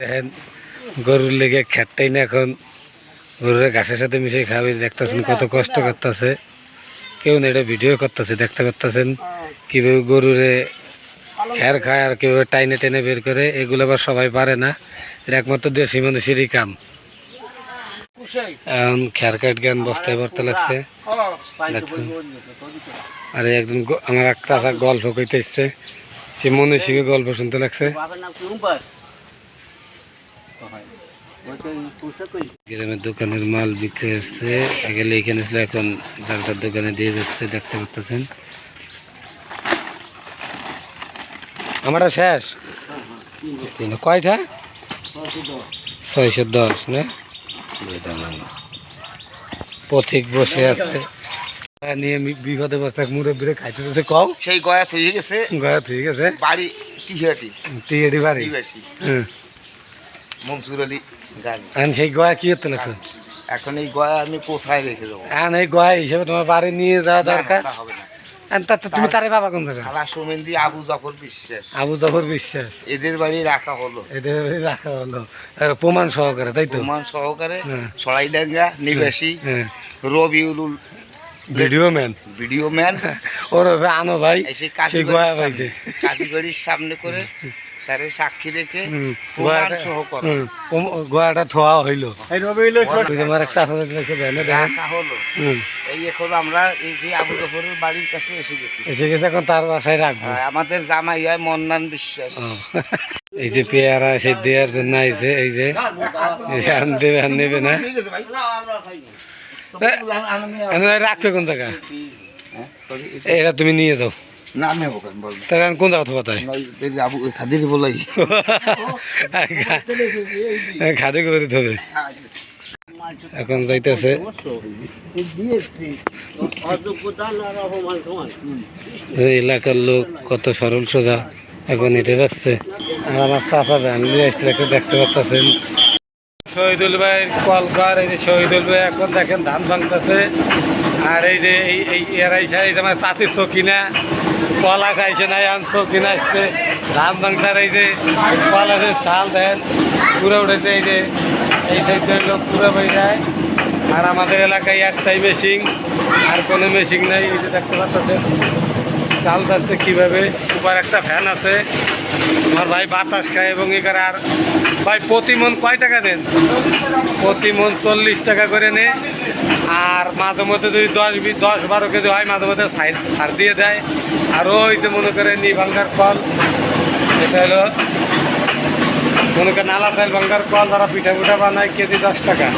দেখেন গরুর লেগে খ্যাটটাই না এখন গরুর ঘাসের সাথে মিশে খাবে দেখতেছেন কত কষ্ট করতেছে কেউ না এটা ভিডিও করতেছে দেখতে করতেছেন কীভাবে গরুরে খ্যার খায় আর কীভাবে টাইনে টেনে বের করে এগুলো আবার সবাই পারে না এটা একমাত্র দেশি মানুষেরই কাম। এখন খ্যার কাট জ্ঞান বস্তায় ভরতে লাগছে দেখছেন। আর একজন আমার এক চাষা গল্প কইতে এসছে সে মনে শিখে গল্প শুনতে লাগছে। গ্রামের দোকানের মাল বিক্রি হচ্ছে আগে এখানে ছিল এখন ডাক্তার দোকানে দিয়ে যাচ্ছে দেখতে পাচ্ছেন। আমারটা শেষ কয়টা 610 না পথিক বসে আছে নিয়ে বিপদে বসে মুরব্বীরে খাইতে দিচ্ছে কও সেই গয়া থয়ে গেছে বাড়ি টিহেডি বাড়ি মনসুর আলী গাড়ি সেই গয়া কি হতে লাগছে এখন এই গয়া আমি কোথায় রেখে দেবো এই গয়া হিসেবে তোমার বাড়ি নিয়ে যাওয়া দরকার হবে না। তুমি তারে বাবা কোন জায়গা খালা সুমেন্দি আবু জাফর বিশ্বাস এদের বাড়ি রাখা হলো প্রমাণ সহকারে তাই তো সরাইডাঙ্গা নিবাসী রবিউল ভিডিও ম্যান ওর আনো ভাই সেই গয়া পাইছে কাজীবাড়ির সামনে করে তারে সাক্ষী রেখে গয়াটা থোয়া হইলো এই এখন আমরা এই যে আবু জাফরের বাড়ির কাছে এসে গেছে এখন তার বাসায় রাখবো। আমাদের জামাই হয় মন্নান বিশ্বাস। এই যে পেয়ারা সে দেওয়ার জন্য আইছে এই যে নেবে না রাখবে কোন জায়গা এটা তুমি নিয়ে যাও না আমি হবো কেন বল তাহলে কোন জায়গা থোয়া তাই খাদির বলাই খাদে করে ধরে এখন যাইতেছে এলাকার লোক কত সরল সোজা এখন হেঁটে যাচ্ছে আর আমার চাষা ভ্যান নিয়ে আসতে দেখতে পাচ্ছেন শহীদুল ভাইয়ের কলকার এই যে শহীদুল ভাই এখন দেখেন ধান ভাঙতেছে আর এই যে এই এরাইছে এই যে আমার চাষির চকিনা কলা খাইছে না আন চকিনা আসছে ধান ভাঙতার এই যে কলার চাল দেন পুরো উঠেছে এই যে এই সাইডের লোক পুরো বই যায় আর আমাদের এলাকায় একটাই মেশিন আর কোনো মেশিন নাই এই যে দেখতে পাচ্ছেন চাল যাচ্ছে কীভাবে উপর একটা ফ্যান আছে আমার ভাই বাতাস খায় এবং এখানে আর ভাই প্রতি মন কয় টাকা দেন প্রতি মন 40 টাকা করে নে আর মাঝে মধ্যে যদি 10-12 কেজি হয় মাঝে মধ্যে ছাড় দিয়ে দেয় আর ওই যে মনে করে ভাঙ্গার কল এটা হলো মনে করেন নালা চাইল ভাঙ্গার কল তারা পিঠা বানায় কেজি 10 টাকা